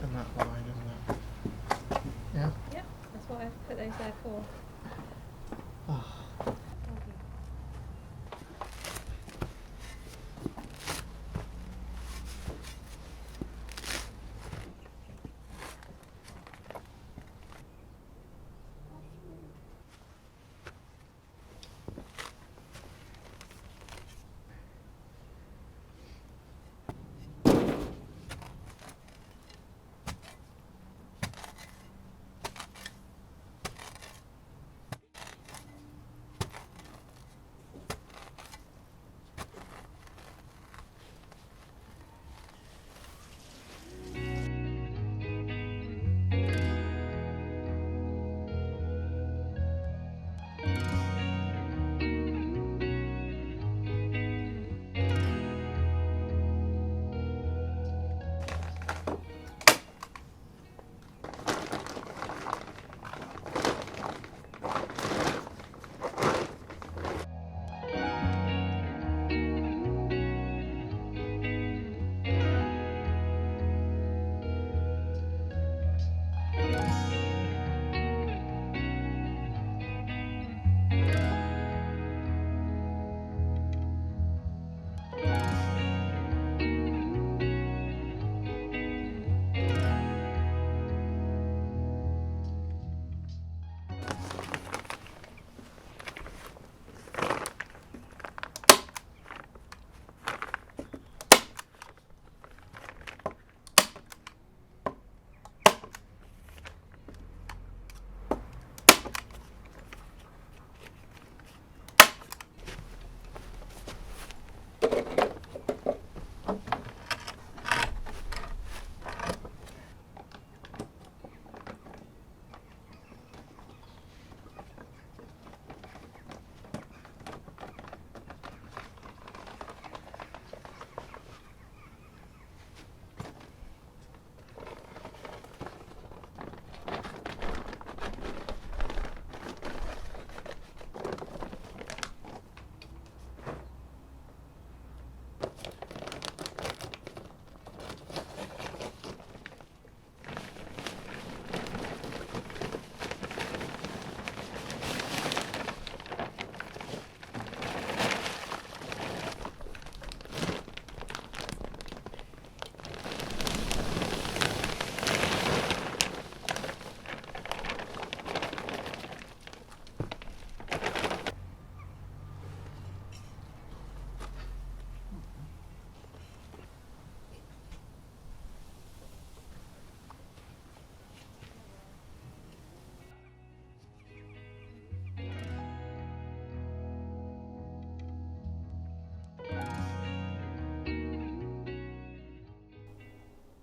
and that line, isn't it? Yeah? Yep, that's what I've put those there for. Oh.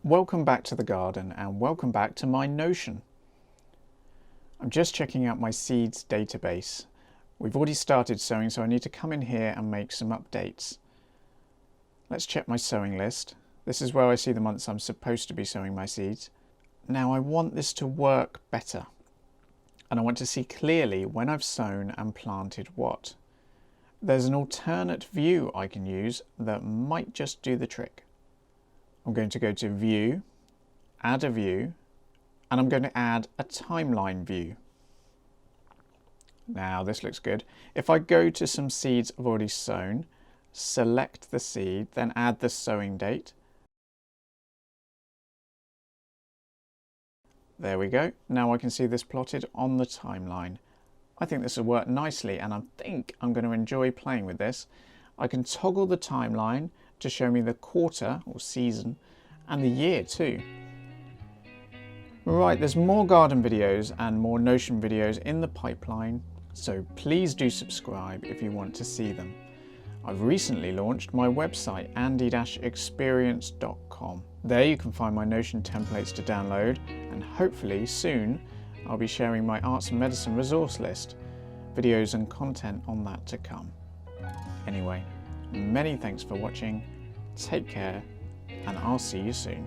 Welcome back to the garden and welcome back to my Notion. I'm just checking out my seeds database. We've already started sowing, so I need to come in here and make some updates. Let's check my sowing list. This is where I see the months I'm supposed to be sowing my seeds. Now I want this to work better, and I want to see clearly when I've sown and planted what. There's an alternate view I can use that might just do the trick. I'm going to go to View, Add a View, and I'm going to add a timeline view. Now this looks good. If I go to some seeds I've already sown, select the seed, then add the sowing date. There we go. Now I can see this plotted on the timeline. I think this will work nicely, and I think I'm going to enjoy playing with this. I can toggle the timeline to show me the quarter or season and the year too. Right, there's more garden videos and more Notion videos in the pipeline, so please do subscribe if you want to see them. I've recently launched my website andy-experience.com. There you can find my Notion templates to download, and hopefully soon I'll be sharing my arts and medicine resource list, videos and content on that to come. Anyway, many thanks for watching, take care, and I'll see you soon.